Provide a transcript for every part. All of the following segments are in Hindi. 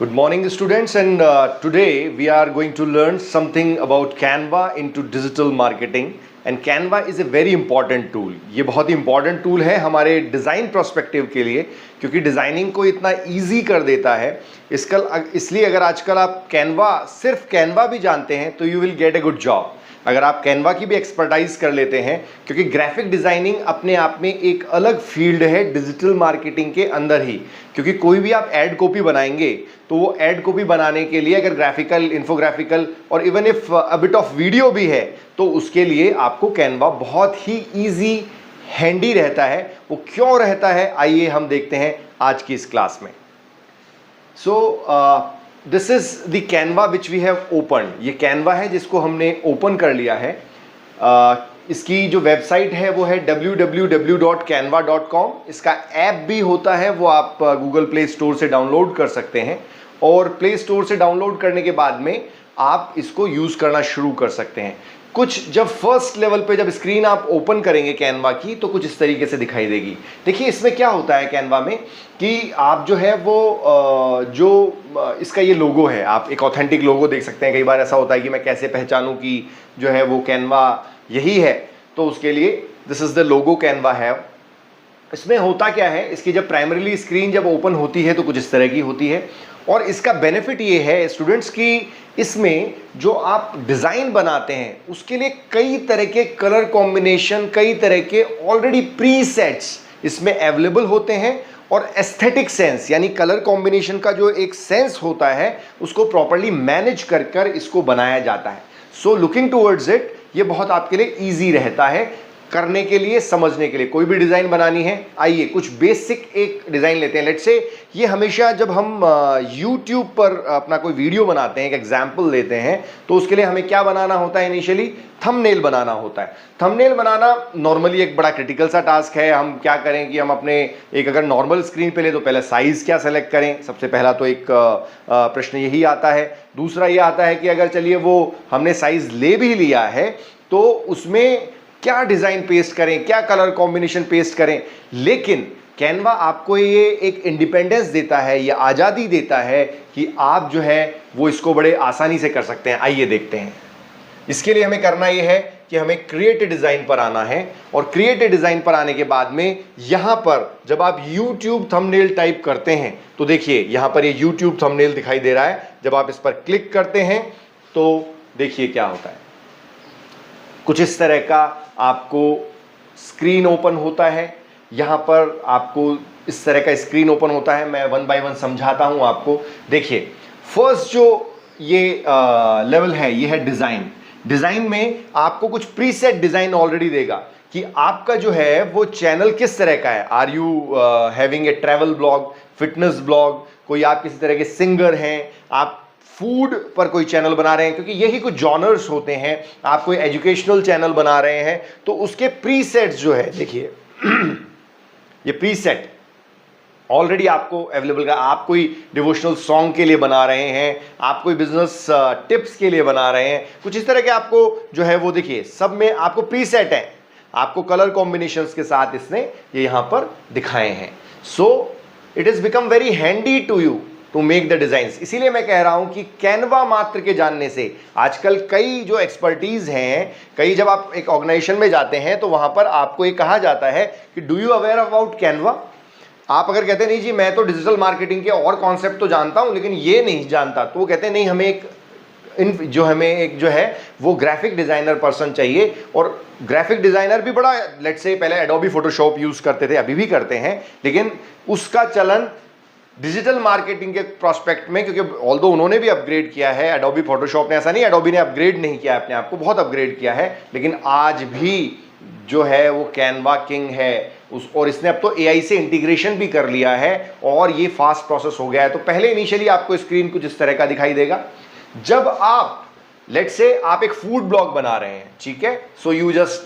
Good morning students, and today we are going to learn something about Canva into digital marketing. And Canva is a very important tool. ये बहुत ही important tool है हमारे डिज़ाइन पर्सपेक्टिव के लिए, क्योंकि डिज़ाइनिंग को इतना ईजी कर देता है। इसलिए अगर आजकल आप सिर्फ कैनवा भी जानते हैं तो you will get a good job. अगर आप कैनवा की भी एक्सपर्टाइज कर लेते हैं, क्योंकि ग्राफिक डिज़ाइनिंग अपने आप में एक अलग फील्ड है डिजिटल मार्केटिंग के अंदर ही। क्योंकि कोई भी आप एड कॉपी बनाएंगे तो वो एड कॉपी बनाने के लिए अगर ग्राफिकल, इन्फोग्राफिकल और even if a bit of video भी है तो उसके लिए आपको कैनवा बहुत ही ईजी, हैंडी रहता है। वो क्यों रहता है, आइए हम देखते हैं आज की इस क्लास में। This is the Canva which we have open. ये कैनवा है जिसको हमने ओपन कर लिया है। इसकी जो वेबसाइट है वो है www.canva.com। इसका ऐप भी होता है, वो आप गूगल प्ले स्टोर से डाउनलोड कर सकते हैं, और प्ले स्टोर से डाउनलोड करने के बाद में आप इसको यूज़ करना शुरू कर सकते हैं। कुछ जब फर्स्ट लेवल पे जब स्क्रीन आप ओपन करेंगे कैनवा की तो कुछ इस तरीके से दिखाई देगी। देखिए इसमें क्या होता है कैनवा में कि आप जो है वो इसका ये लोगो है, आप एक ऑथेंटिक लोगो देख सकते हैं। कई बार ऐसा होता है कि मैं कैसे पहचानूं कि जो है वो कैनवा यही है, तो उसके लिए this is the logo Canva है। इसमें होता क्या है, इसकी जब प्राइमरीली स्क्रीन जब ओपन होती है तो कुछ इस तरह की होती है। और इसका बेनिफिट ये है स्टूडेंट्स की इसमें जो आप डिज़ाइन बनाते हैं उसके लिए कई तरह के कलर कॉम्बिनेशन, कई तरह के ऑलरेडी प्रीसेट्स इसमें अवेलेबल होते हैं। और एस्थेटिक सेंस यानी कलर कॉम्बिनेशन का जो एक सेंस होता है उसको प्रॉपर्ली मैनेज कर कर इसको बनाया जाता है। सो लुकिंग टूवर्ड्स इट, ये बहुत आपके लिए ईजी रहता है करने के लिए, समझने के लिए। कोई भी डिज़ाइन बनानी है, आइए कुछ बेसिक एक डिज़ाइन लेते हैं। लेट्स से ये हमेशा जब हम YouTube पर अपना कोई वीडियो बनाते हैं, एक एग्जाम्पल लेते हैं, तो उसके लिए हमें क्या बनाना होता है, इनिशियली थंबनेल बनाना होता है। थंबनेल बनाना नॉर्मली एक बड़ा क्रिटिकल सा टास्क है। हम क्या करें कि हम अपने एक अगर नॉर्मल स्क्रीन पे ले तो पहले साइज़ क्या सेलेक्ट करें, सबसे पहला तो एक प्रश्न यही आता है। दूसरा ये आता है कि अगर चलिए वो हमने साइज़ ले भी लिया है तो उसमें क्या डिज़ाइन पेस्ट करें, क्या कलर कॉम्बिनेशन पेस्ट करें। लेकिन कैनवा आपको ये एक इंडिपेंडेंस देता है, ये आज़ादी देता है कि आप जो है वो इसको बड़े आसानी से कर सकते हैं। आइए देखते हैं। इसके लिए हमें करना ये है कि हमें क्रिएट डिज़ाइन पर आना है, और क्रिएट डिज़ाइन पर आने के बाद में यहाँ पर जब आप YouTube थंबनेल टाइप करते हैं तो देखिए यहाँ पर ये YouTube थंबनेल दिखाई दे रहा है। जब आप इस पर क्लिक करते हैं तो देखिए क्या होता है, कुछ इस तरह का आपको स्क्रीन ओपन होता है। यहाँ पर आपको इस तरह का स्क्रीन ओपन होता है। मैं वन बाय वन समझाता हूँ आपको। देखिए फर्स्ट जो ये लेवल है ये है डिज़ाइन। डिज़ाइन में आपको कुछ प्रीसेट डिज़ाइन ऑलरेडी देगा कि आपका जो है वो चैनल किस तरह का है। Are you having a travel blog, fitness blog, कोई आप किसी तरह के सिंगर हैं, आप फूड पर कोई चैनल बना रहे हैं, क्योंकि यही कुछ जॉनर्स होते हैं। आप कोई एजुकेशनल चैनल बना रहे हैं तो उसके प्रीसेट्स जो है, देखिए ये प्रीसेट ऑलरेडी आपको अवेलेबल है। आप कोई डिवोशनल सॉन्ग के लिए बना रहे हैं, आप कोई बिजनेस टिप्स के लिए बना रहे हैं, कुछ इस तरह के आपको जो है वो देखिए सब में आपको प्रीसेट है। आपको कलर कॉम्बिनेशंस के साथ इसने ये यहाँ पर दिखाए हैं। So it is become very handy to you to make the designs. इसीलिए मैं कह रहा हूं कि कैनवा मात्र के जानने से आजकल कई जो एक्सपर्टीज़ हैं, कई जब आप एक ऑर्गेनाइजेशन में जाते हैं तो वहां पर आपको ये कहा जाता है कि do you aware about Canva. आप अगर कहते हैं नहीं जी मैं तो डिजिटल मार्केटिंग के और कॉन्सेप्ट तो जानता हूं लेकिन ये नहीं जानता, तो वो कहते हैं नहीं हमें एक जो है वो ग्राफिक डिज़ाइनर पर्सन चाहिए। और ग्राफिक डिज़ाइनर भी बड़ा, लेट्स से पहले एडोबी फोटोशॉप यूज़ करते थे, अभी भी करते हैं, लेकिन उसका चलन डिजिटल मार्केटिंग के प्रोस्पेक्ट में, क्योंकि ऑल्दो उन्होंने भी अपग्रेड किया है, एडोबी फोटोशॉप ने, ऐसा नहीं एडोबी ने अपग्रेड नहीं किया अपने आप को, बहुत अपग्रेड किया है, लेकिन आज भी जो है वो कैनवा किंग है। और इसने अब तो एआई से इंटीग्रेशन भी कर लिया है और ये फास्ट प्रोसेस हो गया है। तो पहले इनिशियली आपको स्क्रीन कुछ इस तरह का दिखाई देगा। जब आप लेट्स से आप एक फूड ब्लॉग बना रहे हैं, ठीक है, सो यू जस्ट,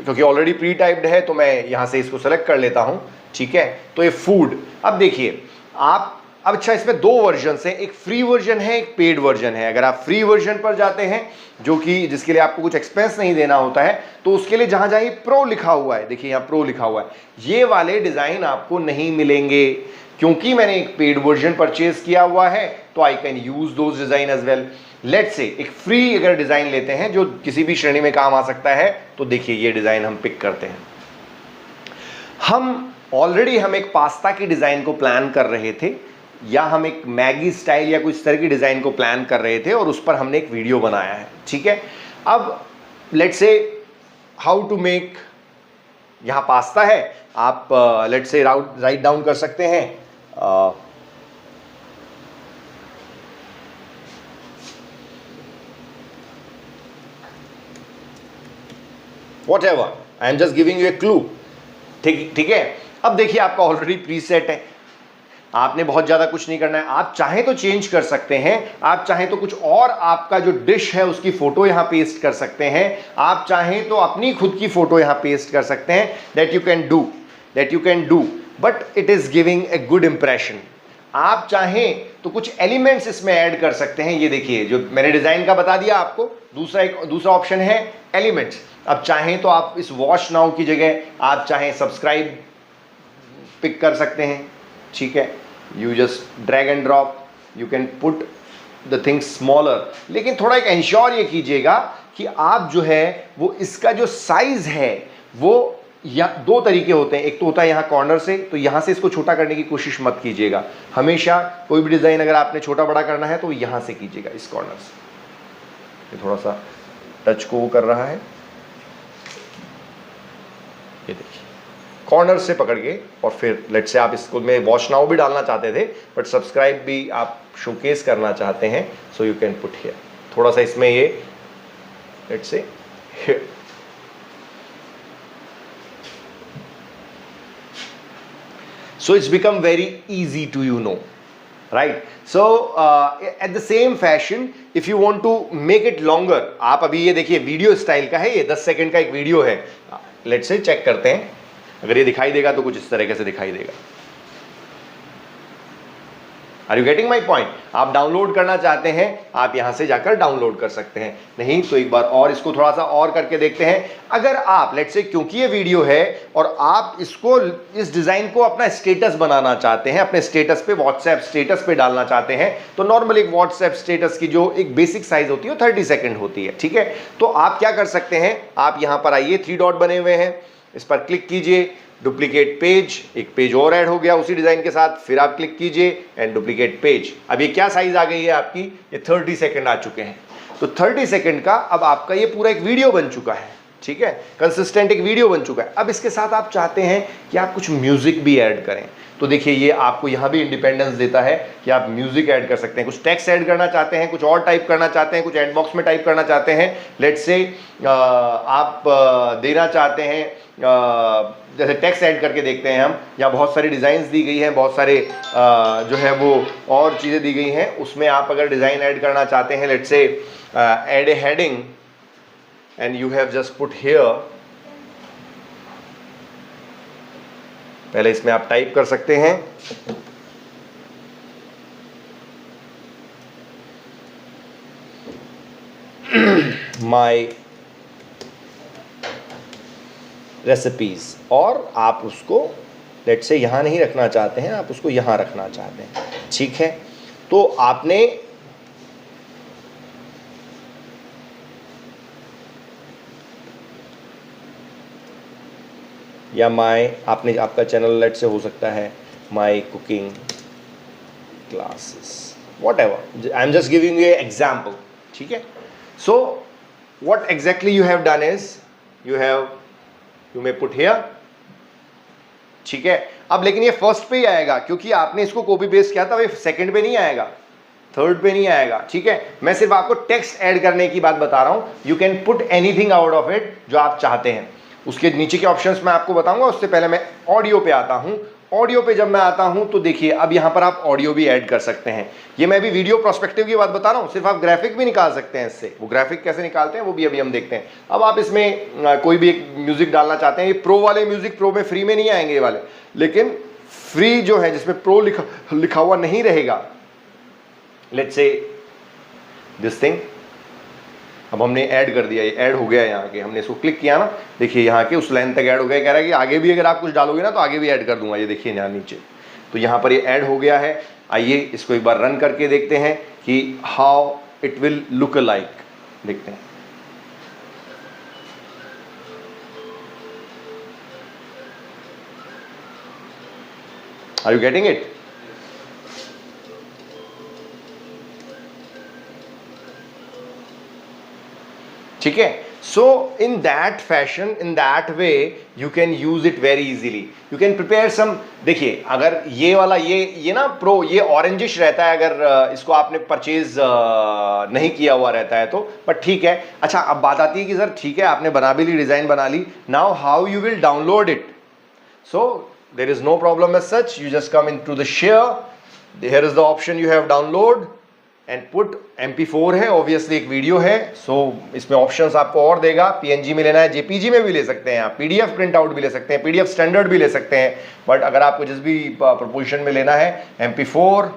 क्योंकि ऑलरेडी प्री टाइप्ड है तो मैं यहाँ से इसको सेलेक्ट कर लेता हूँ, ठीक है। तो ये फूड, अब देखिए आप अब अच्छा, इसमें दो वर्जन हैं, एक फ्री वर्जन है, एक पेड वर्जन है। अगर आप फ्री वर्जन पर जाते हैं, जो कि जिसके लिए आपको कुछ एक्सपेंस नहीं देना होता है, तो उसके लिए जहां जहां प्रो लिखा हुआ है, देखिए यहाँ प्रो लिखा हुआ है, ये वाले डिजाइन आपको नहीं मिलेंगे। क्योंकि मैंने एक पेड वर्जन परचेज किया हुआ है, तो I can use those design as well. Let's say एक फ्री अगर डिजाइन लेते हैं जो किसी भी श्रेणी में काम आ सकता है, तो देखिए ये डिजाइन हम पिक करते हैं। हम एक पास्ता की डिजाइन को प्लान कर रहे थे, या हम एक मैगी स्टाइल या कुछ तरह की डिजाइन को प्लान कर रहे थे, और उस पर हमने एक वीडियो बनाया है, ठीक है। अब let's say how to make, यहां पास्ता है, आप लेट्स से राइट डाउन कर सकते हैं whatever, I am just giving you a clue, ठीक है। अब देखिए आपका ऑलरेडी प्रीसेट है, आपने बहुत ज्यादा कुछ नहीं करना है। आप चाहें तो चेंज कर सकते हैं, आप चाहें तो कुछ और आपका जो डिश है उसकी फोटो यहां पेस्ट कर सकते हैं, आप चाहें तो अपनी खुद की फोटो यहां पेस्ट कर सकते हैं। That you can do but it is giving a good impression. आप चाहें तो कुछ एलिमेंट्स इसमें ऐड कर सकते हैं। ये देखिए जो मैंने डिजाइन का बता दिया आपको, दूसरा ऑप्शन है एलिमेंट्स। अब चाहें तो आप इस वॉच नाउ की जगह आप चाहें सब्सक्राइब पिक कर सकते हैं, ठीक है। You just drag and drop, you can put the things smaller, लेकिन थोड़ा एक इंश्योर ये कीजिएगा कि आप जो है वो इसका जो साइज है वो, या दो तरीके होते हैं, एक तो होता है यहाँ कॉर्नर से, तो यहाँ से इसको छोटा करने की कोशिश मत कीजिएगा। हमेशा कोई भी डिज़ाइन अगर आपने छोटा बड़ा करना है तो यहाँ से कीजिएगा, इस कॉर्नर से। ये थोड़ा सा टच को वो कर रहा है, ये देखिए कॉर्नर से पकड़ के, और फिर लेट से आप इसको में वॉच नाउ भी डालना चाहते थे बट सब्सक्राइब भी आप शोकेस करना चाहते हैं, so you can put here. थोड़ा सा इसमें ये लेट से here, so it's become very easy to right? So at the same fashion if you want to make it longer, आप अभी ये देखिए वीडियो स्टाइल का है, ये 10 सेकंड का एक वीडियो है। लेट्स से चेक करते हैं, अगर ये दिखाई देगा तो कुछ इस तरीके से दिखाई देगा। Are you getting my point? आप डाउनलोड करना चाहते हैं, आप यहां से जाकर डाउनलोड कर सकते हैं, नहीं तो एक बार और इसको थोड़ा सा और करके देखते हैं। अगर आप लेट्स से, क्योंकि ये वीडियो है और आप इसको, इस डिजाइन को अपना स्टेटस बनाना चाहते हैं, अपने स्टेटस पे, व्हाट्सएप स्टेटस पे डालना चाहते हैं, तो नॉर्मल एक व्हाट्सएप स्टेटस की जो एक बेसिक साइज होती है 30 सेकंड होती है, ठीक है। तो आप क्या कर सकते हैं, आप यहां पर आइए, 3 डॉट बने हुए हैं, इस पर क्लिक कीजिए, डुप्लीकेट पेज, एक पेज और ऐड हो गया उसी डिजाइन के साथ, फिर आप क्लिक कीजिए एंड डुप्लीकेट पेज। अब ये क्या साइज आ गई है आपकी, ये 30 सेकंड आ चुके हैं। तो 30 सेकंड का अब आपका ये पूरा एक वीडियो बन चुका है, ठीक है, कंसिस्टेंट एक वीडियो बन चुका है। अब इसके साथ आप चाहते हैं कि आप कुछ म्यूजिक भी ऐड करें, तो देखिए ये आपको यहाँ भी इंडिपेंडेंस देता है कि आप म्यूजिक ऐड कर सकते हैं, कुछ टेक्स्ट ऐड करना चाहते हैं, कुछ और टाइप करना चाहते हैं, कुछ एड बॉक्स में टाइप करना चाहते हैं। लेट्स से आप देना चाहते हैं, जैसे टेक्स्ट ऐड करके देखते हैं हम, यहाँ बहुत सारी डिज़ाइंस दी गई हैं, बहुत सारे जो है वो और चीज़ें दी गई हैं, उसमें आप अगर डिज़ाइन ऐड करना चाहते हैं, let's say add a heading and you have just put here, पहले इसमें आप टाइप कर सकते हैं माई रेसिपीज, और आप उसको लेट्स से यहाँ नहीं रखना चाहते हैं, आप उसको यहाँ रखना चाहते हैं, ठीक है। तो आपने या आपने आपका चैनल लेट से हो सकता है माई cooking classes, what ever, I am just giving you example, ठीक है। So what exactly you have done is you may put here, ठीक है। अब लेकिन ये फर्स्ट पे ही आएगा क्योंकि आपने इसको कॉपी पेस्ट किया था, वो सेकंड पे नहीं आएगा, थर्ड पे नहीं आएगा, ठीक है। मैं सिर्फ आपको टेक्स्ट ऐड करने की बात बता रहा हूं, you can put anything out of it जो आप चाहते हैं। उसके नीचे के ऑप्शंस मैं आपको बताऊंगा, उससे पहले मैं ऑडियो पे आता हूं। ऑडियो पे जब मैं आता हूं तो देखिए अब यहां पर आप ऑडियो भी ऐड कर सकते हैं। ये मैं भी वीडियो प्रोस्पेक्टिव की बात बता रहा हूं, सिर्फ आप ग्राफिक भी निकाल सकते हैं इससे। वो ग्राफिक कैसे निकालते हैं वो भी अभी हम देखते हैं। अब आप इसमें कोई भी एक म्यूजिक डालना चाहते हैं, ये प्रो वाले म्यूजिक प्रो में फ्री में नहीं आएंगे ये वाले, लेकिन फ्री जो है जिसमें प्रो लिखा हुआ नहीं रहेगा, लेट्स से दिस थिंग, अब हमने ऐड कर दिया, ये ऐड हो गया यहाँ के, हमने इसको क्लिक किया ना, देखिए यहाँ के उस लाइन तक ऐड हो गया। कह रहा है कि आगे भी अगर आप कुछ डालोगे ना तो आगे भी ऐड कर दूंगा, ये देखिए यहाँ नीचे, तो यहाँ पर ये ऐड हो गया है। आइए इसको एक बार रन करके देखते हैं कि how it will look like, देखते हैं। Are you getting it? ठीक है, so in that fashion, in that way you can use it very easily, you can prepare some. देखिए अगर ये वाला ये ना प्रो, ये ऑरेंजिश रहता है अगर इसको आपने परचेज नहीं किया हुआ रहता है तो, बट ठीक है। अच्छा अब बात आती है कि सर ठीक है आपने बना भी ली, डिजाइन बना ली, now how you will download it? So there is no problem as such, you just come into the share, here is the option you have download and put. MP4 है ऑब्वियसली, एक वीडियो है, सो इसमें ऑप्शंस आपको और देगा। PNG में लेना है, JPG में भी ले सकते हैं आप, PDF प्रिंट आउट भी ले सकते हैं, PDF स्टैंडर्ड भी ले सकते हैं, बट अगर आपको जिस भी प्रोपोजिशन में लेना है MP4,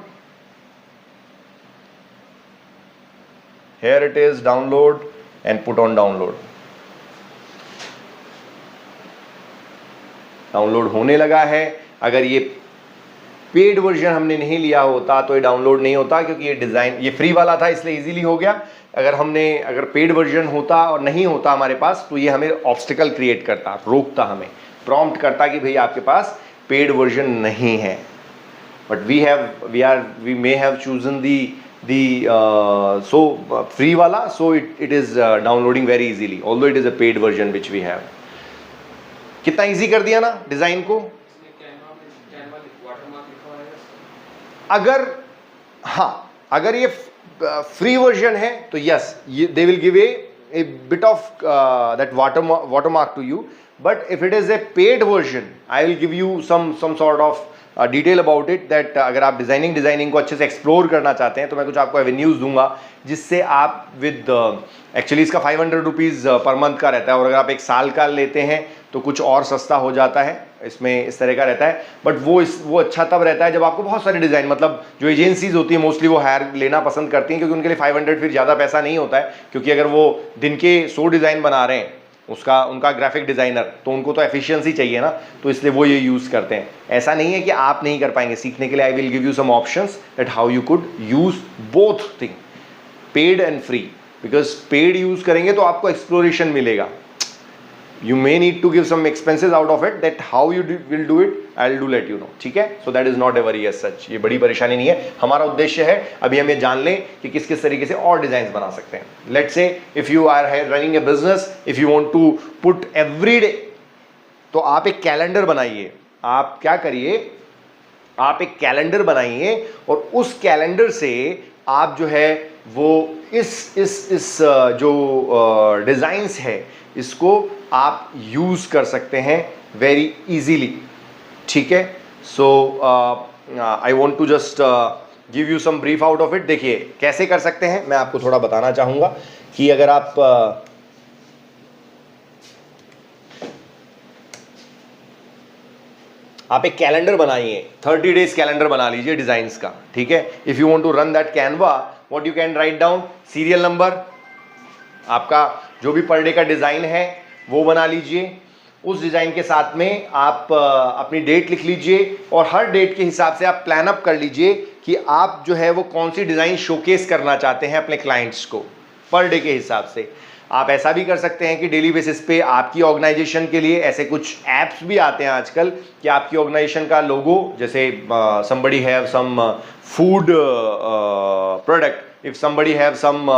here it is, download and put on download। Download होने लगा है। अगर ये पेड वर्जन हमने नहीं लिया होता तो ये डाउनलोड नहीं होता, क्योंकि ये डिज़ाइन ये फ्री वाला था इसलिए इजीली हो गया। अगर पेड वर्जन होता और नहीं होता हमारे पास तो ये हमें ऑब्स्टिकल क्रिएट करता, रोकता, हमें प्रॉम्प्ट करता कि भाई आपके पास पेड वर्जन नहीं है। But we may have chosen the free वाला, so it is downloading very easily, although it is a paid version which we have. कितना इजी कर दिया ना डिजाइन को। अगर ये फ्री वर्जन है तो yes, they will give a bit of that watermark to you, but if it is a paid version I will give you some sort of detail about it, that अगर आप डिज़ाइनिंग को अच्छे से एक्सप्लोर करना चाहते हैं तो मैं कुछ आपको एवेन्यूज़ दूंगा जिससे आप विद एक्चुअली इसका 500 रुपीज़ पर मंथ का रहता है, और अगर आप एक साल का लेते हैं तो कुछ और सस्ता हो जाता है, इसमें इस तरह का रहता है। बट वो अच्छा तब रहता है जब आपको बहुत सारे डिज़ाइन, मतलब जो एजेंसीज होती है मोस्टली वो हायर लेना पसंद करती हैं, क्योंकि उनके लिए 500 फिर ज़्यादा पैसा नहीं होता है, क्योंकि अगर वो दिन के 100 डिज़ाइन बना रहे हैं उनका ग्राफिक डिज़ाइनर, तो उनको तो एफिशिएंसी चाहिए ना, तो इसलिए वो ये यूज़ करते हैं। ऐसा नहीं है कि आप नहीं कर पाएंगे, सीखने के लिए I will give you some options that how you could use both thing, paid and free, because paid use करेंगे तो आपको एक्सप्लोरेशन मिलेगा। You may need to give some expenses out of it, that how you will do it I'll do let you know, ठीक है। so that is not a worry as such, ये बड़ी परेशानी नहीं है। हमारा उद्देश्य है अभी हम ये जान लें कि किस किस तरीके से और डिजाइन बना सकते हैं। let's say if you are running a business, if you want to put every day, तो आप एक कैलेंडर बनाइए। आप क्या करिए, आप एक कैलेंडर बनाइए और उस कैलेंडर से आप जो है वो इस जो डिज़ाइंस है इसको आप यूज़ कर सकते हैं वेरी इजीली, ठीक है। So I want to just give you some brief out of it. देखिए कैसे कर सकते हैं मैं आपको थोड़ा बताना चाहूँगा कि अगर आप एक कैलेंडर बनाइए, 30 डेज कैलेंडर बना लीजिए डिज़ाइंस का, ठीक है। If you want to run that Canva, what you can write down, serial number, आपका जो भी पर डे का डिज़ाइन है वो बना लीजिए। उस डिज़ाइन के साथ में आप अपनी डेट लिख लीजिए और हर डेट के हिसाब से आप प्लान अप कर लीजिए कि आप जो है वो कौन सी डिज़ाइन शोकेस करना चाहते हैं अपने क्लाइंट्स को पर डे के हिसाब से। आप ऐसा भी कर सकते हैं कि डेली बेसिस पे आपकी ऑर्गेनाइजेशन के लिए ऐसे कुछ ऐप्स भी आते हैं आजकल कि आपकी ऑर्गेनाइजेशन का लोगो, जैसे somebody have some food product, if somebody have some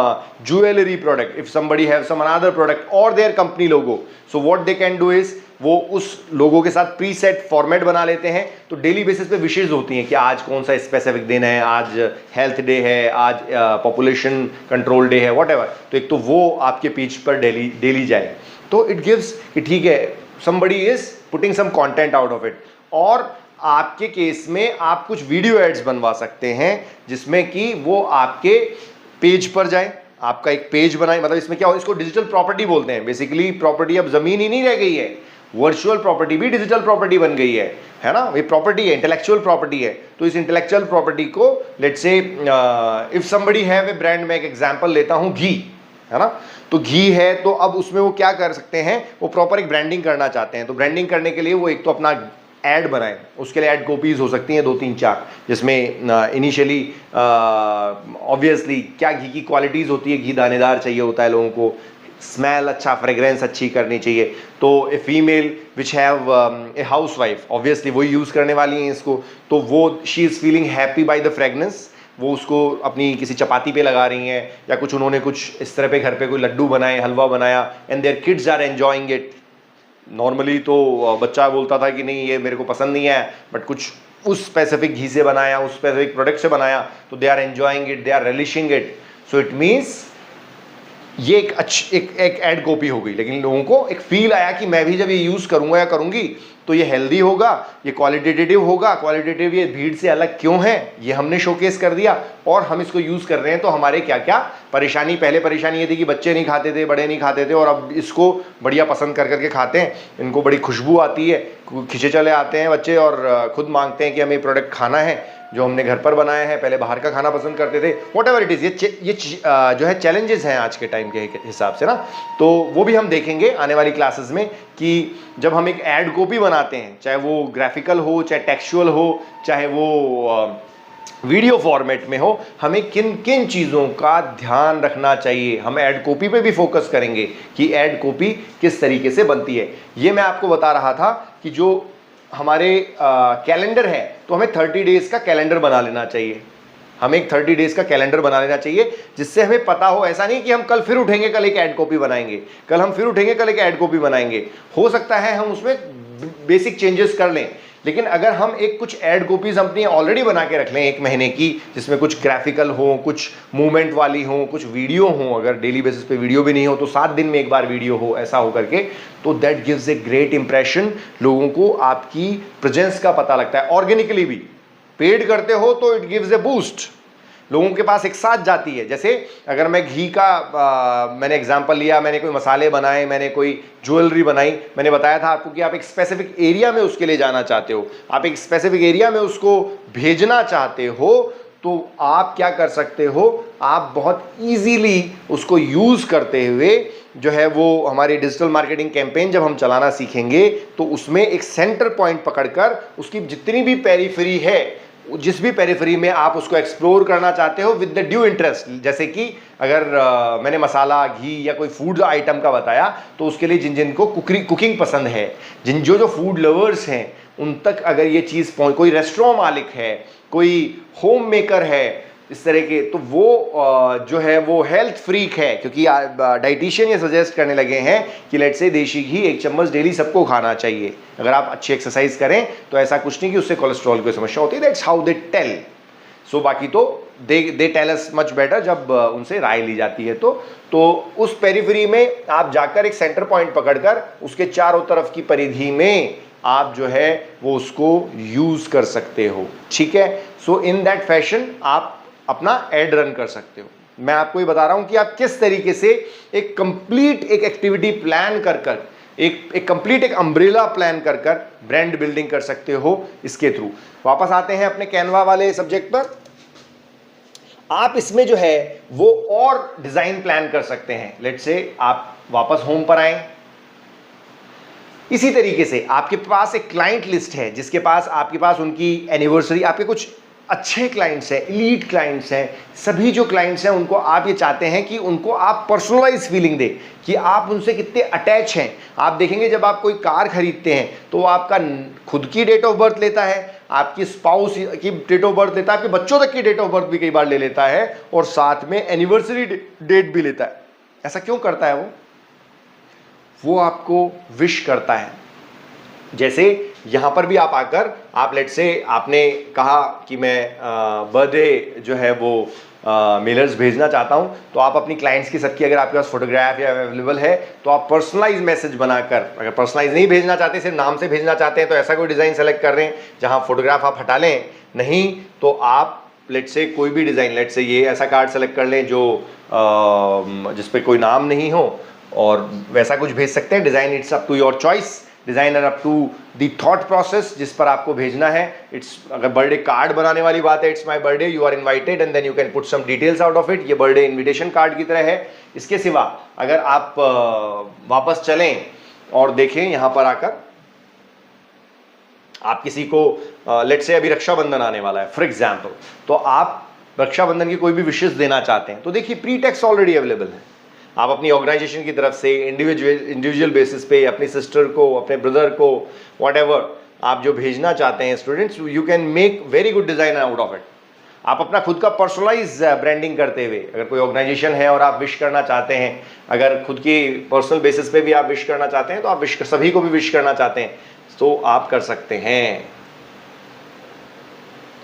jewelry product, if somebody have some another product or their company logo, so what they can do is वो उस लोगो के साथ प्री सेट फॉर्मेट बना लेते हैं। तो डेली बेसिस पे विशेष होती हैं कि आज कौन सा स्पेसिफिक दिन है, आज हेल्थ डे है, आज पॉपुलेशन कंट्रोल डे है, व्हाटएवर। तो एक तो वो आपके पेज पर डेली जाए, तो इट गिव्स कि ठीक है somebody is putting some content out of it। और आपके केस में आप कुछ वीडियो एड्स बनवा सकते हैं जिसमें कि वो आपके पेज पर जाए, आपका एक पेज बनाए। मतलब इसमें क्या हो, इसको डिजिटल प्रॉपर्टी बोलते हैं। बेसिकली प्रॉपर्टी अब जमीन ही नहीं रह गई है, वर्चुअल प्रॉपर्टी भी डिजिटल प्रॉपर्टी बन गई है। है ना, ये प्रॉपर्टी है, इंटेलेक्चुअल प्रॉपर्टी है। तो इस इंटेलेक्चुअल प्रॉपर्टी को let's say if somebody have a brand, मैं एक एग्जांपल लेता हूं घी, है ना, तो घी है, तो अब उसमें वो क्या कर सकते हैं, वो प्रॉपर एक ब्रांडिंग करना चाहते हैं। तो ब्रांडिंग करने के लिए वो एक तो अपना ऐड बनाए, उसके लिए ऐड कॉपीज हो सकती हैं 2-3-4, जिसमें इनिशियली ऑब्वियसली क्या घी की क्वालिटीज़ होती है, घी दानेदार चाहिए होता है लोगों को, स्मेल अच्छा, फ्रेग्रेंस अच्छी करनी चाहिए। तो a female which have a house wife, obviously वही यूज़ करने वाली हैं इसको, तो वो she is feeling happy by the fragrance, वो उसको अपनी किसी चपाती पे लगा रही हैं, या कुछ उन्होंने कुछ इस तरह पे घर पे कोई लड्डू बनाए, हलवा बनाया, and their kids are enjoying it. Normally तो बच्चा बोलता था कि नहीं ये मेरे को पसंद नहीं है, बट कुछ उस स्पेसिफिक घी से बनाया, उस स्पेसिफिक प्रोडक्ट से बनाया, तो they are enjoying it, they are relishing it. So it means ये एक एड कॉपी हो गई, लेकिन लोगों को एक फील आया कि मैं भी जब ये यूज़ करूंगा या करूंगी तो ये हेल्दी होगा, ये क्वालिटेटिव होगा। क्वालिटेटिव ये भीड़ से अलग क्यों है, ये हमने शोकेस कर दिया, और हम इसको यूज़ कर रहे हैं। तो हमारे क्या क्या परेशानी, पहले परेशानी ये थी कि बच्चे नहीं खाते थे, बड़े नहीं खाते थे, और अब इसको बढ़िया पसंद कर करके खाते हैं, इनको बड़ी खुशबू आती है, खिंचे चले आते हैं बच्चे और खुद मांगते हैं कि हमें प्रोडक्ट खाना है जो हमने घर पर बनाया है, पहले बाहर का खाना पसंद करते थे। व्हाटएवर इट इज़, ये जो है चैलेंजेस हैं आज के टाइम के हिसाब से ना, तो वो भी हम देखेंगे आने वाली क्लासेस में कि जब हम एक ऐड कॉपी बनाते हैं, चाहे वो ग्राफिकल हो, चाहे टेक्सचुअल हो, चाहे वो वीडियो फॉर्मेट में हो, हमें किन किन चीज़ों का ध्यान रखना चाहिए। हम ऐड कॉपी पे भी फोकस करेंगे कि ऐड कॉपी किस तरीके से बनती है। ये मैं आपको बता रहा था कि जो हमारे कैलेंडर है, तो हमें 30 डेज़ का कैलेंडर बना लेना चाहिए। हमें एक 30 डेज़ का कैलेंडर बना लेना चाहिए, जिससे हमें पता हो, ऐसा नहीं कि हम कल फिर उठेंगे, कल एक ऐड कॉपी बनाएंगे, कल हम फिर उठेंगे, कल एक ऐड कॉपी बनाएंगे। हो सकता है हम उसमें बेसिक चेंजेस कर लें, लेकिन अगर हम एक कुछ ऐड कॉपीज अपनी ऑलरेडी बना के रख लें 1 महीने की, जिसमें कुछ ग्राफिकल हो, कुछ मूवमेंट वाली हो, कुछ वीडियो हो, अगर डेली बेसिस पे वीडियो भी नहीं हो तो 7 दिन में एक बार वीडियो हो, ऐसा हो करके, तो that gives a great impression. लोगों को आपकी प्रेजेंस का पता लगता है। ऑर्गेनिकली भी पेड करते हो तो इट गिव्स ए बूस्ट, लोगों के पास एक साथ जाती है। जैसे अगर मैं घी का मैंने एग्जांपल लिया, मैंने कोई मसाले बनाए, मैंने कोई ज्वेलरी बनाई, मैंने बताया था आपको कि आप एक स्पेसिफिक एरिया में उसके लिए जाना चाहते हो, आप एक स्पेसिफिक एरिया में उसको भेजना चाहते हो, तो आप क्या कर सकते हो, आप बहुत ईजीली उसको यूज़ करते हुए जो है वो हमारी डिजिटल मार्केटिंग कैंपेन जब हम चलाना सीखेंगे, तो उसमें एक सेंटर पॉइंट पकड़कर उसकी जितनी भी पेरिफेरी है, जिस भी पेरिफेरी में आप उसको एक्सप्लोर करना चाहते हो विद द ड्यू इंटरेस्ट। जैसे कि अगर मैंने मसाला, घी या कोई फूड आइटम का बताया, तो उसके लिए जिन जिन को कुकिंग पसंद है, जो फूड लवर्स हैं, उन तक अगर ये चीज़ कोई रेस्टोरेंट मालिक है, कोई होम मेकर है, इस तरह के, तो वो जो है वो हेल्थ फ्रीक है, क्योंकि डाइटिशियन ये सजेस्ट करने लगे हैं कि लेट्स से देशी घी 1 चम्मच डेली सबको खाना चाहिए। अगर आप अच्छी एक्सरसाइज करें तो ऐसा कुछ नहीं कि उससे कोलेस्ट्रॉल की समस्या होती है। That's how they tell. So बाकी तो they tell us much better जब उनसे राय ली जाती है। तो उस पेरिफेरी में आप जाकर एक सेंटर पॉइंट पकड़कर उसके चारों तरफ की परिधि में आप जो है वो उसको यूज़ कर सकते हो, ठीक है। सो इन दैट फैशन आप अपना एड रन कर सकते हो। मैं आपको ये बता रहा हूं कि आप किस तरीके से एक कंप्लीट एक एक्टिविटी प्लान कर कर, एक कंप्लीट एक अम्ब्रेला प्लान कर कर ब्रांड बिल्डिंग कर सकते हो इसके थ्रू। वापस आते हैं अपने कैनवा वाले सब्जेक्ट पर। आप इसमें जो है वो और डिजाइन प्लान कर सकते हैं। लेट्स से आप वापस होम पर आए, इसी तरीके से आपके पास एक क्लाइंट लिस्ट है, जिसके पास आपके पास उनकी एनिवर्सरी, आपके कुछ अच्छे क्लाइंट्स हैं, एलीट क्लाइंट्स हैं, सभी जो क्लाइंट्स हैं उनको आप ये चाहते हैं कि उनको आप पर्सनलाइज फीलिंग दें कि आप उनसे कितने अटैच हैं। आप देखेंगे जब आप कोई कार खरीदते हैं तो आपका खुद की डेट ऑफ बर्थ लेता है, आपकी स्पाउस की डेट ऑफ बर्थ लेता है, आपके बच्चों तक की डेट ऑफ बर्थ भी कई बार ले लेता है, और साथ में एनिवर्सरी डेट भी लेता है। ऐसा क्यों करता है वो आपको विश करता है। जैसे यहाँ पर भी आप आकर आप लेट से आपने कहा कि मैं बर्थडे जो है वो मेलर्स भेजना चाहता हूँ, तो आप अपनी क्लाइंट्स की सबकी अगर आपके पास फोटोग्राफ या अवेलेबल है तो आप पर्सनलाइज मैसेज बनाकर, अगर पर्सनलाइज नहीं भेजना चाहते, सिर्फ नाम से भेजना चाहते हैं, तो ऐसा कोई डिज़ाइन सेलेक्ट कर रहे हैं जहाँ फोटोग्राफ आप हटा लें, नहीं तो आप लेट से कोई भी डिज़ाइन, लेट से ये ऐसा कार्ड सेलेक्ट कर लें जो जिस पे कोई नाम नहीं हो, और वैसा कुछ भेज सकते हैं design. It's up to your choice. Designer up to the thought process जिस पर आपको भेजना है। इट्स अगर बर्थडे कार्ड बनाने वाली बात है, it's my birthday, you are invited and then you can put some details out of it. ये बर्थडे इनविटेशन कार्ड की तरह है। इसके सिवा अगर आप वापस चलें और देखें यहाँ पर आकर, आप किसी को लेट्स से अभी रक्षाबंधन आने वाला है फॉर एग्जाम्पल, तो आप रक्षाबंधन की कोई भी विशेष देना चाहते हैं तो देखिए प्री टेक्स्ट ऑलरेडी अवेलेबल है। आप अपनी ऑर्गेनाइजेशन की तरफ से इंडिविजुअल बेसिस पे अपनी सिस्टर को, अपने ब्रदर को, व्हाटएवर आप जो भेजना चाहते हैं students, you can make very good design out of it. आप अपना खुद का पर्सनलाइज ब्रांडिंग करते हुए, अगर कोई ऑर्गेनाइजेशन है और आप विश करना चाहते हैं, अगर खुद की पर्सनल बेसिस पे भी आप विश करना चाहते हैं, तो आप सभी को भी विश करना चाहते हैं तो आप कर सकते हैं।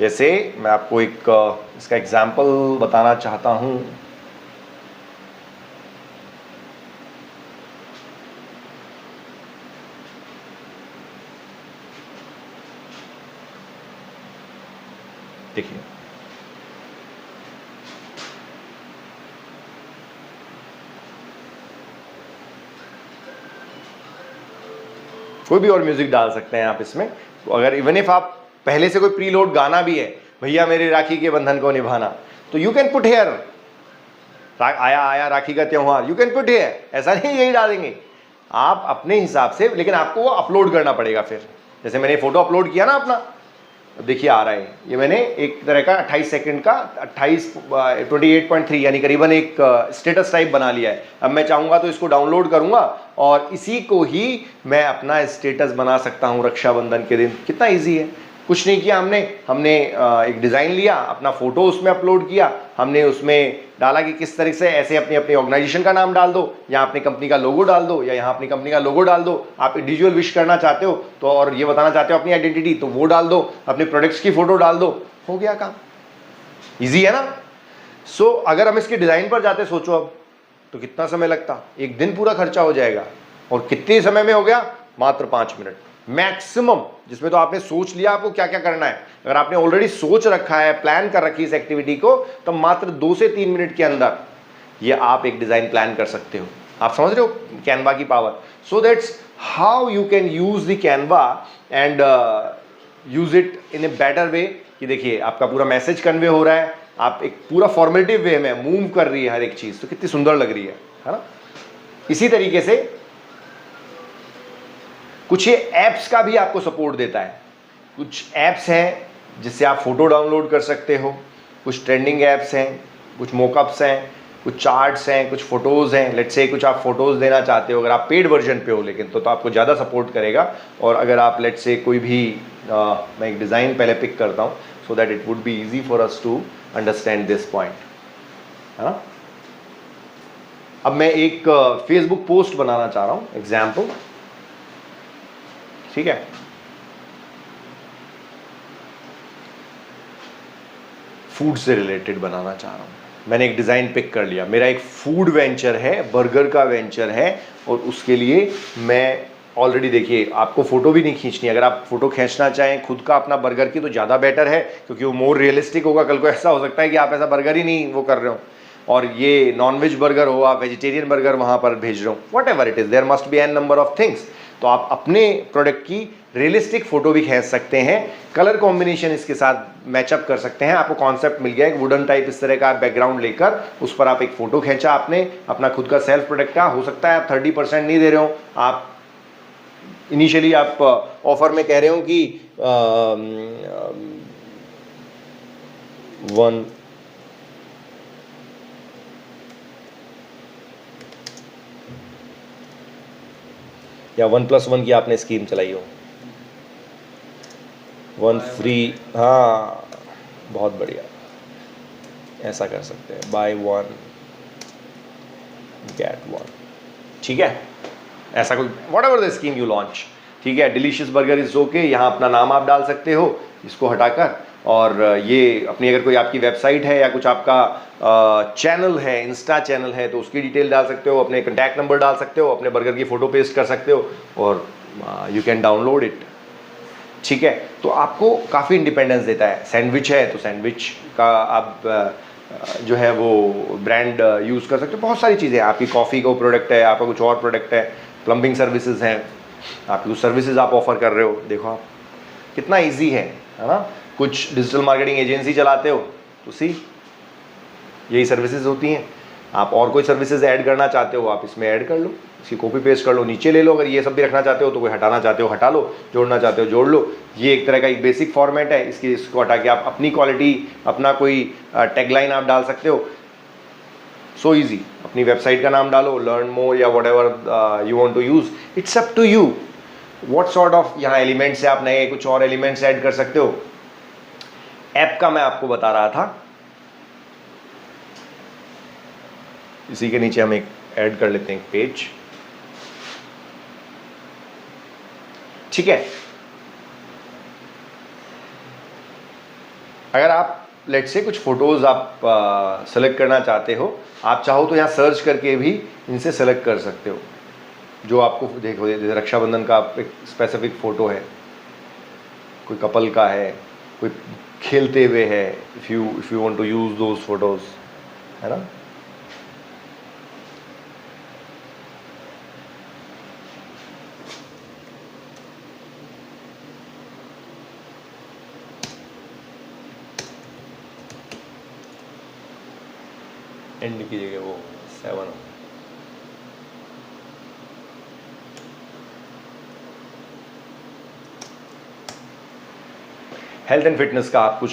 जैसे मैं आपको एक इसका एग्जाम्पल बताना चाहता हूं। देखिए कोई भी और म्यूजिक डाल सकते हैं आप इसमें। अगर इवन इफ आप पहले से कोई प्रीलोड गाना भी है, भैया मेरे राखी के बंधन को निभाना, तो यू कैन पुट हियर आया आया राखी का त्योहार, यू कैन पुट हियर। ऐसा नहीं यही डालेंगे आप अपने हिसाब से, लेकिन आपको वो अपलोड करना पड़ेगा। फिर जैसे मैंने फोटो अपलोड किया ना अपना, देखिए आ रहा है ये, मैंने एक तरह का 28 सेकंड का 28.3 यानी करीबन एक स्टेटस टाइप बना लिया है। अब मैं चाहूँगा तो इसको डाउनलोड करूँगा और इसी को ही मैं अपना स्टेटस बना सकता हूँ रक्षाबंधन के दिन। कितना इजी है, कुछ नहीं किया हमने एक डिज़ाइन लिया, अपना फोटो उसमें अपलोड किया, हमने उसमें डाला कि किस तरह से ऐसे अपनी अपनी ऑर्गेनाइजेशन का नाम डाल दो, यहाँ अपनी कंपनी का लोगो डाल दो, या यहाँ अपनी कंपनी का लोगो डाल दो। आप इंडिविजुअल विश करना चाहते हो तो, और ये बताना चाहते हो अपनी आइडेंटिटी, तो वो डाल दो, अपने प्रोडक्ट्स की फोटो डाल दो, हो गया काम। ईजी है ना। सो अगर हम इसके डिज़ाइन पर जाते, सोचो अब तो कितना समय लगता, एक दिन पूरा खर्चा हो जाएगा। और कितने समय में हो गया, मात्र 5 मिनट मैक्सिमम, जिसमें तो आपने सोच लिया आपको क्या क्या करना है। अगर आपने ऑलरेडी सोच रखा है, प्लान कर रखी है इस एक्टिविटी को, तो मात्र 2 से 3 मिनट के अंदर ये आप एक डिजाइन प्लान कर सकते हो। आप समझ रहे हो कैनवा की power. So that's how you can use the Canva and use it in a better way. कि देखिए आपका पूरा मैसेज कन्वे हो रहा है, आप एक पूरा फॉर्मेटिव वे में मूव कर रही है हर एक चीज, तो कितनी सुंदर लग रही है ना। इसी तरीके से कुछ ये ऐप्स का भी आपको सपोर्ट देता है। कुछ ऐप्स हैं जिससे आप फोटो डाउनलोड कर सकते हो, कुछ ट्रेंडिंग ऐप्स हैं, कुछ मोकअप्स हैं, कुछ चार्ट्स हैं, कुछ फोटोज़ हैं। लेट्स से कुछ आप फोटोज़ देना चाहते हो, अगर आप पेड वर्जन पे हो लेकिन तो आपको ज़्यादा सपोर्ट करेगा। और अगर आप लेट्स से कोई भी मैं एक डिज़ाइन पहले पिक करता हूँ so that it would be easy for us to understand this point, है ना। अब मैं एक फेसबुक पोस्ट बनाना चाह रहा हूँ, एग्जाम्पल, ठीक है। फूड से रिलेटेड बनाना चाह रहा हूँ। मैंने एक डिज़ाइन पिक कर लिया, मेरा एक फूड वेंचर है, बर्गर का वेंचर है, और उसके लिए मैं ऑलरेडी, देखिए आपको फ़ोटो भी नहीं खींचनी। अगर आप फोटो खींचना चाहें खुद का अपना बर्गर की तो ज़्यादा बेटर है, क्योंकि वो मोर रियलिस्टिक होगा। कल को ऐसा हो सकता है कि आप ऐसा बर्गर ही नहीं वो कर रहे हो, और ये नॉनवेज बर्गर हो, आप वेजिटेरियन बर्गर वहाँ पर भेज रहे हो, whatever it is, there must be an number of things. तो आप अपने प्रोडक्ट की रियलिस्टिक फोटो भी खींच सकते हैं, कलर कॉम्बिनेशन इसके साथ मैचअप कर सकते हैं। आपको कॉन्सेप्ट मिल गया एक वुडन टाइप इस तरह का बैकग्राउंड लेकर, उस पर आप एक फोटो खींचा आपने अपना खुद का सेल्फ प्रोडक्ट का। हो सकता है आप 30% नहीं दे रहे हो, आप इनिशियली आप ऑफर में कह रहे हो कि 1 या 1+1 की आपने स्कीम चलाई हो, 1 फ्री, हाँ बहुत बढ़िया, ऐसा कर सकते हैं, बाय 1 गेट 1, ठीक है। ऐसा कोई what ever the scheme you launch, ठीक है। डिलीशियस बर्गर इज ओके, यहाँ अपना नाम आप डाल सकते हो इसको हटाकर, और ये अपनी अगर कोई आपकी वेबसाइट है या कुछ आपका चैनल है, इंस्टा चैनल है, तो उसकी डिटेल डाल सकते हो, अपने कॉन्टैक्ट नंबर डाल सकते हो, अपने बर्गर की फ़ोटो पेस्ट कर सकते हो, और यू कैन डाउनलोड इट, ठीक है। तो आपको काफ़ी इंडिपेंडेंस देता है। सैंडविच है तो सैंडविच का आप जो है वो ब्रांड यूज़ कर सकते हो। बहुत सारी चीज़ें, आपकी कॉफ़ी का प्रोडक्ट है, आपका कुछ और प्रोडक्ट है, प्लम्बिंग सर्विसेज हैं, आपकी कुछ सर्विसेज आप ऑफर कर रहे हो, देखो आप कितना ईजी है ना। कुछ डिजिटल मार्केटिंग एजेंसी चलाते हो तो सी यही सर्विसेज होती हैं। आप और कोई सर्विसेज ऐड करना चाहते हो आप इसमें ऐड कर लो, इसकी कॉपी पेस्ट कर लो, नीचे ले लो। अगर ये सब भी रखना चाहते हो तो कोई हटाना चाहते हो हटा लो, जोड़ना चाहते हो जोड़ लो। ये एक तरह का एक बेसिक फॉर्मेट है। इसको हटा के आप अपनी क्वालिटी, अपना कोई टैगलाइन आप डाल सकते हो। सो ईजी, अपनी वेबसाइट का नाम डालो, लर्न मोर या whatever you want to use, it's up to you what sort of यहाँ एलिमेंट्स है। आप नए कुछ और एलिमेंट्स ऐड कर सकते हो। ऐप का मैं आपको बता रहा था, इसी के नीचे हम एक ऐड कर लेते हैं एक पेज, ठीक है। अगर आप लेट्स से कुछ फोटोज आप सेलेक्ट करना चाहते हो, आप चाहो तो यहाँ सर्च करके भी इनसे सेलेक्ट कर सकते हो जो आपको, देखो जैसे रक्षाबंधन का एक स्पेसिफिक फ़ोटो है, कोई कपल का है, कोई खेलते हुए है, if you want to use those photos, है ना। एंड कीजिएगा वो 7 हेल्थ एंड फिटनेस का आप कुछ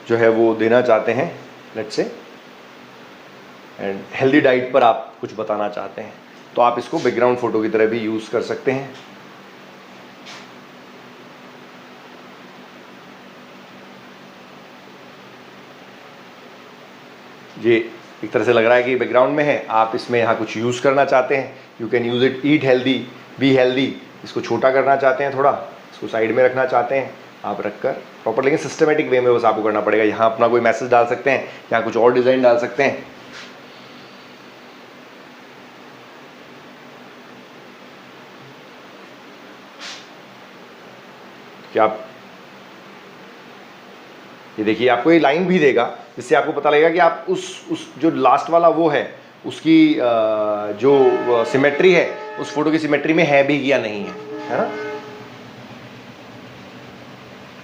जो है वो देना चाहते हैं let's say, and healthy diet पर आप कुछ बताना चाहते हैं तो आप इसको बैकग्राउंड फोटो की तरह भी यूज़ कर सकते हैं। ये एक तरह से लग रहा है कि बैकग्राउंड में है, आप इसमें यहाँ कुछ यूज़ करना चाहते हैं, you can use it. Eat healthy, be healthy, इसको छोटा करना चाहते हैं थोड़ा, इसको साइड में रखना चाहते हैं, आप रखकर प्रॉपर, लेकिन सिस्टमेटिक वे में बस आपको करना पड़ेगा। यहाँ अपना कोई मैसेज डाल सकते हैं, यहाँ कुछ और डिज़ाइन डाल सकते हैं। क्या आप ये देखिए, आपको ये लाइन भी देगा जिससे आपको पता लगेगा कि आप उस जो लास्ट वाला वो है उसकी जो सिमेट्री है उस फोटो की सिमेट्री में है भी या नहीं है ना।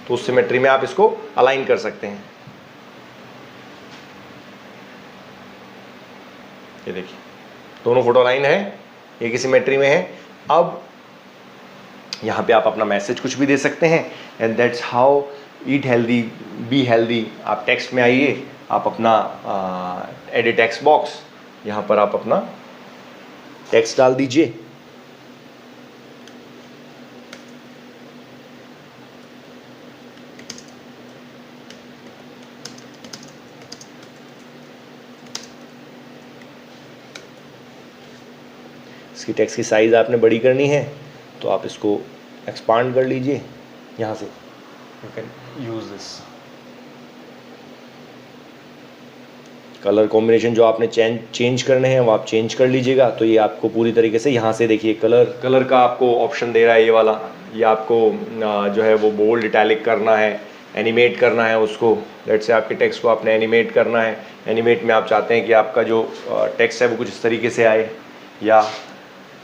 तो उस सिमेट्री में आप इसको अलाइन कर सकते हैं। ये देखिए दोनों फोटो अलाइन है, एक ही सिमेट्री में है। अब यहाँ पे आप अपना मैसेज कुछ भी दे सकते हैं, and that's how eat healthy be healthy. आप टेक्स्ट में आइए, आप अपना एडिट टेक्स्ट बॉक्स, यहाँ पर आप अपना टेक्स्ट डाल दीजिए। इसकी टेक्स्ट की साइज़ आपने बड़ी करनी है तो आप इसको एक्सपांड कर लीजिए यहाँ से, you can use this. Colour combination जो आपने चेंज करने हैं वो आप चेंज कर लीजिएगा। तो ये आपको पूरी तरीके से यहाँ से देखिए कलर का आपको ऑप्शन दे रहा है ये वाला। ये आपको जो है वो बोल्ड इटैलिक करना है, एनिमेट करना है उसको। लेट्स से आपके टेक्स्ट को आपने एनिमेट करना है। एनिमेट में आप चाहते हैं कि आपका जो टेक्स्ट है वो कुछ इस तरीके से आए या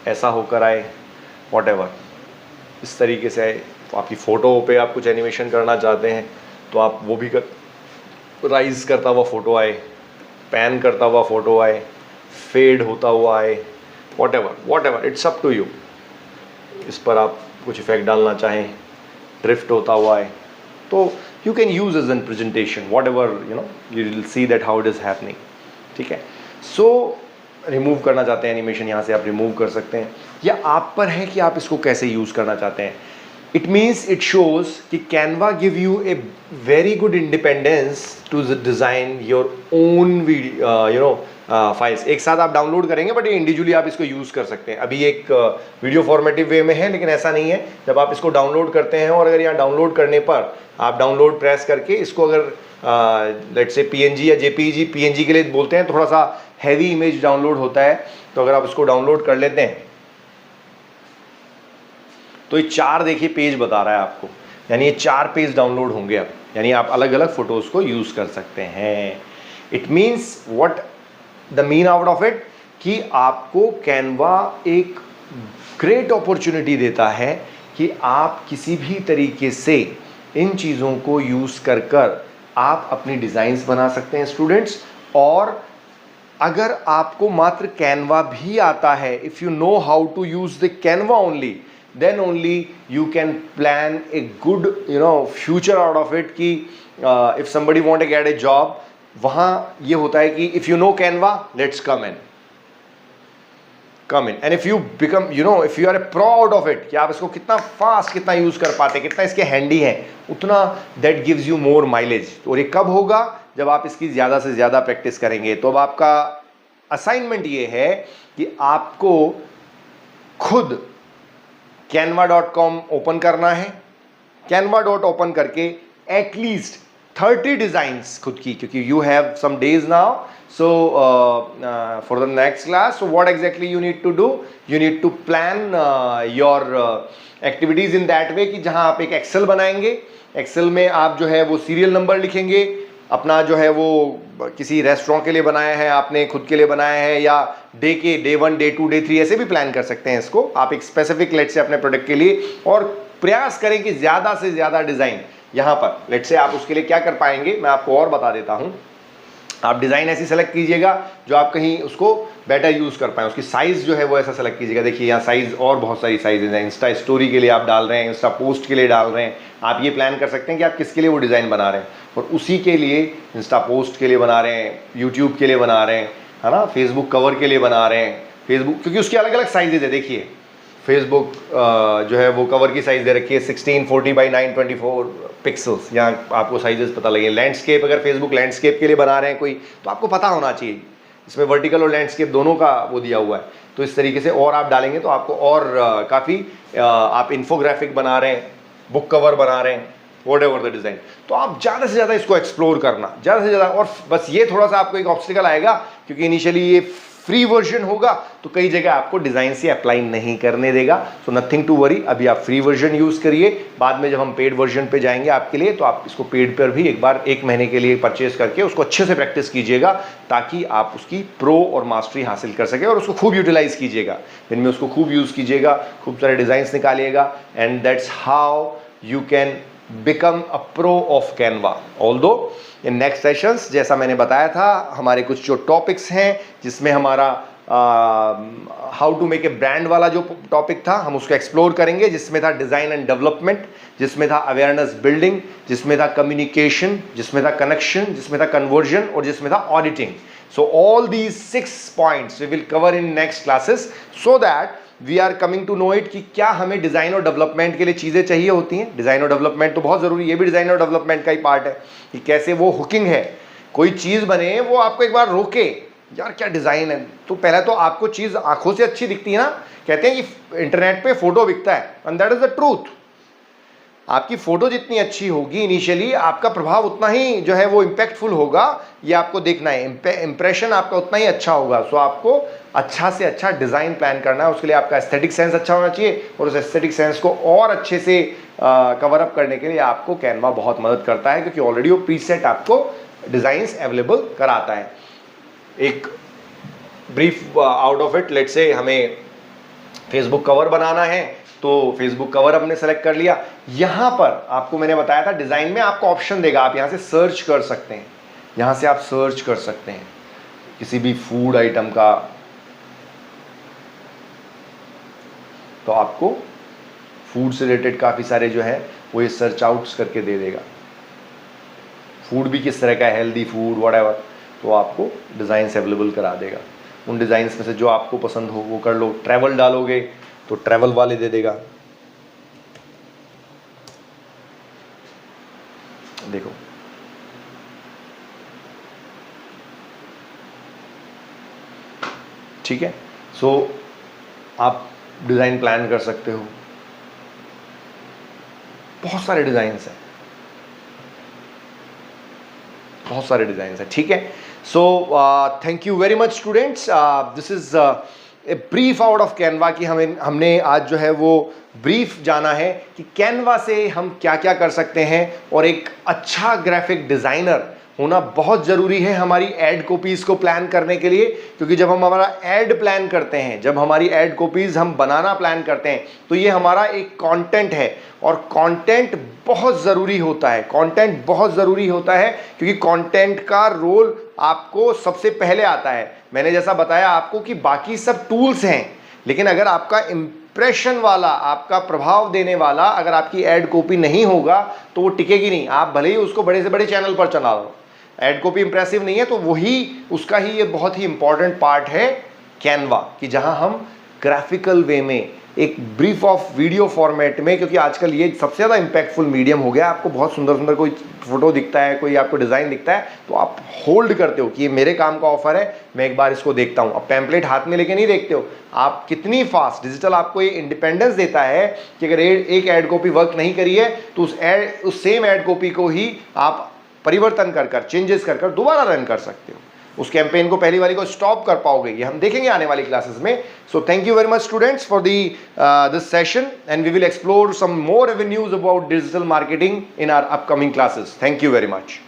ऐसा होकर आए, वॉटेवर इस तरीके से आए। तो आपकी फ़ोटो पे आप कुछ एनिमेशन करना चाहते हैं तो आप वो भी राइज़ करता हुआ फ़ोटो आए, पैन करता हुआ फ़ोटो आए, फेड होता हुआ आए, whatever it's up to you. इस पर आप कुछ इफेक्ट डालना चाहें, ड्रिफ्ट होता हुआ आए, तो you can use as an presentation whatever you will see that how it is happening. ठीक है, सो रिमूव करना चाहते हैं एनिमेशन, यहाँ से आप रिमूव कर सकते हैं, या आप पर है कि आप इसको कैसे यूज़ करना चाहते हैं। इट मीन्स इट शोज़ कि Canva give you a very good independence to design your own video files. एक साथ आप डाउनलोड करेंगे बट ये इंडिविजुअली आप इसको यूज़ कर सकते हैं। अभी एक वीडियो फॉर्मेटिव वे में है, लेकिन ऐसा नहीं है। जब आप इसको डाउनलोड करते हैं और अगर यहाँ डाउनलोड करने पर आप डाउनलोड प्रेस करके इसको अगर लेट्स से PNG या JPEG, PNG के लिए बोलते हैं, थोड़ा सा हैवी इमेज डाउनलोड होता है, तो अगर आप इसको डाउनलोड कर लेते हैं तो ये 4 देखिए पेज बता रहा है आपको, यानी ये 4 पेज डाउनलोड होंगे अब, यानी आप अलग अलग फोटोज़ को यूज़ कर सकते हैं। It means what the mean out of it कि आपको कैनवा एक ग्रेट अपॉर्चुनिटी देता है कि आप किसी भी तरीके से इन चीज़ों को यूज़ कर आप अपनी डिज़ाइंस बना सकते हैं स्टूडेंट्स। और अगर आपको मात्र कैनवा भी आता है, if you know how to use the Canva only, then only you can plan a good future out of it कि if somebody want to get a job, वहाँ ये होता है कि if you know Canva, let's come in and if you become if you are a pro out of it कि आप इसको कितना फास्ट कितना यूज़ कर पाते, कितना इसके हैंडी है, उतना that gives you more mileage। और ये कब होगा? जब आप इसकी ज़्यादा से ज़्यादा प्रैक्टिस करेंगे। तो अब आपका असाइनमेंट ये है कि आपको खुद canva.com ओपन करना है। canva.open करके एटलीस्ट 30 डिजाइंस खुद की, क्योंकि you have some days now, so for the next class, so what exactly you need to do, you need to plan your activities in that way कि जहां आप एक एक्सेल बनाएंगे। एक्सेल में आप जो है वो सीरियल नंबर लिखेंगे, अपना जो है वो किसी रेस्टोरेंट के लिए बनाया है, आपने खुद के लिए बनाया है, या डे 1, डे 2, डे 3 ऐसे भी प्लान कर सकते हैं इसको आप एक स्पेसिफिक लेट से अपने प्रोडक्ट के लिए। और प्रयास करें कि ज़्यादा से ज़्यादा डिज़ाइन यहाँ पर लेट से आप उसके लिए क्या कर पाएंगे, मैं आपको और बता देता हूँ। आप डिज़ाइन ऐसी सेलेक्ट कीजिएगा जो आप कहीं उसको बेटर यूज़ कर पाएँ। उसकी साइज़ जो है वो ऐसा सेलेक्ट कीजिएगा। देखिए यहाँ साइज़ और बहुत सारी साइज़ हैं, इंस्टा स्टोरी के लिए आप डाल रहे हैं, इंस्टा पोस्ट के लिए डाल रहे हैं। आप ये प्लान कर सकते हैं कि आप किसके लिए वो डिज़ाइन बना रहे हैं, और उसी के लिए इंस्टा पोस्ट के लिए बना रहे हैं, यूट्यूब के लिए बना रहे हैं, है ना, फेसबुक कवर के लिए बना रहे हैं। फेसबुक क्योंकि उसकी अलग अलग साइजेज है। देखिए फेसबुक जो है वो कवर की साइज़ दे रखी है 1640 by 924 पिक्सल्स, यहाँ आपको साइजेस पता लगे। लैंडस्केप, अगर फेसबुक लैंडस्केप के लिए बना रहे हैं कोई, तो आपको पता होना चाहिए इसमें वर्टिकल और लैंडस्केप दोनों का वो दिया हुआ है। तो इस तरीके से और आप डालेंगे तो आपको और काफ़ी आप इन्फोग्राफिक बना रहे हैं, बुक कवर बना रहे हैं, वॉट एवर द डिज़ाइन, तो आप ज़्यादा से ज़्यादा इसको एक्सप्लोर करना, ज़्यादा से ज़्यादा। और बस ये थोड़ा सा आपको एक ऑब्स्टिकल आएगा क्योंकि इनिशियली ये फ्री वर्जन होगा, तो कई जगह आपको डिज़ाइन से अप्लाई नहीं करने देगा। सो नथिंग टू वरी, अभी आप फ्री वर्जन यूज़ करिए। बाद में जब हम पेड वर्जन पे जाएंगे आपके लिए, तो आप इसको पेड पर भी एक बार 1 महीने के लिए परचेज करके उसको अच्छे से प्रैक्टिस कीजिएगा, ताकि आप उसकी प्रो और मास्टरी हासिल कर सके, और उसको खूब यूटिलाइज कीजिएगा। दिन में उसको खूब यूज़ कीजिएगा, खूब सारे डिज़ाइंस निकालिएगा, and that's how you can become a pro of Canva. Although in next sessions, जैसा मैंने बताया था, हमारे कुछ जो टॉपिक्स हैं, जिसमें हमारा how to make a brand वाला जो टॉपिक था, हम उसको एक्सप्लोर करेंगे, जिसमें था डिज़ाइन एंड डेवलपमेंट, जिसमें था अवेयरनेस बिल्डिंग, जिसमें था कम्युनिकेशन, जिसमें था कनेक्शन, जिसमें था कन्वर्जन, और जिसमें था auditing. So all these 6 points we will cover in next classes, so that we are coming to know it कि क्या हमें डिज़ाइन और डेवलपमेंट के लिए चीज़ें चाहिए होती हैं। डिज़ाइन और डेवलपमेंट तो बहुत ज़रूरी, ये भी डिज़ाइन और डेवलपमेंट का ही पार्ट है कि कैसे वो हुकिंग है, कोई चीज़ बने वो आपको एक बार रोके, यार क्या डिज़ाइन है। तो पहले तो आपको चीज़ आंखों से अच्छी दिखती है ना, कहते हैं कि इंटरनेट पे फोटो बिकता है, and that is the truth. आपकी फ़ोटो जितनी अच्छी होगी इनिशियली, आपका प्रभाव उतना ही जो है वो इम्पैक्टफुल होगा, ये आपको देखना है। इम्प्रेशन आपका उतना ही अच्छा होगा। सो आपको अच्छा से अच्छा डिज़ाइन प्लान करना है, उसके लिए आपका एस्थेटिक सेंस अच्छा होना चाहिए, और उस एस्थेटिक सेंस को और अच्छे से कवर अप करने के लिए आपको कैनवा बहुत मदद करता है, क्योंकि ऑलरेडी वो प्रीसेट आपको डिज़ाइंस अवेलेबल कराता है। एक brief out of it, let's say हमें फेसबुक कवर बनाना है, तो फेसबुक कवर हमने सेलेक्ट कर लिया। यहाँ पर आपको मैंने बताया था डिज़ाइन में आपको ऑप्शन देगा, आप यहाँ से सर्च कर सकते हैं, यहाँ से आप सर्च कर सकते हैं किसी भी फूड आइटम का, तो आपको फूड से रिलेटेड काफ़ी सारे जो है वो ये सर्च आउट्स करके दे देगा। फूड भी किस तरह का है, हेल्दी फूड व्हाटएवर, तो आपको डिज़ाइंस अवेलेबल करा देगा। उन डिज़ाइंस में से जो आपको पसंद हो वो कर लो। ट्रैवल डालोगे तो ट्रैवल वाले दे देगा। देखो ठीक है, सो आप डिज़ाइन प्लान कर सकते हो, बहुत सारे डिज़ाइंस हैं, बहुत सारे डिज़ाइंस हैं। ठीक है, सो thank you very much students. This is a brief out of Canva कि हमने आज जो है वो ब्रीफ जाना है कि कैनवा से हम क्या क्या कर सकते हैं, और एक अच्छा ग्राफिक डिज़ाइनर होना बहुत ज़रूरी है हमारी ऐड कॉपीज़ को प्लान करने के लिए, क्योंकि जब हम हमारा ऐड प्लान करते हैं, जब हमारी ऐड कॉपीज़ हम बनाना प्लान करते हैं, तो ये हमारा एक कंटेंट है और कंटेंट बहुत ज़रूरी होता है। कंटेंट बहुत ज़रूरी होता है क्योंकि कंटेंट का रोल आपको सबसे पहले आता है। मैंने जैसा बताया आपको कि बाकी सब टूल्स हैं, लेकिन अगर आपका इंप्रेशन वाला, आपका प्रभाव देने वाला अगर आपकी ऐड कॉपी नहीं होगा तो वो टिकेगी नहीं। आप भले ही उसको बड़े से बड़े चैनल पर चला लो, ऐड कॉपी इंप्रेसिव नहीं है तो वही उसका ही ये बहुत ही इंपॉर्टेंट पार्ट है कैनवा, कि जहां हम ग्राफिकल वे में एक ब्रीफ ऑफ वीडियो फॉर्मेट में, क्योंकि आजकल ये सबसे ज़्यादा इंपैक्टफुल मीडियम हो गया। आपको बहुत सुंदर सुंदर कोई फोटो दिखता है, कोई आपको डिज़ाइन दिखता है, तो आप होल्ड करते हो कि ये मेरे काम का ऑफर है, मैं एक बार इसको देखता हूँ। अब पैम्पलेट हाथ में लेके नहीं देखते हो आप। कितनी फास्ट डिजिटल आपको ये इंडिपेंडेंस देता है कि अगर एक ऐड कॉपी वर्क नहीं करी है तो उस सेम ऐड कॉपी को ही आप परिवर्तन कर चेंजेस कर दोबारा रन कर सकते हो। उस कैंपेन को, पहली वाली को स्टॉप कर पाओगे, ये हम देखेंगे आने वाली क्लासेस में। So thank you very much students for this session and we will explore some more avenues about digital marketing in our upcoming classes. Thank you very much.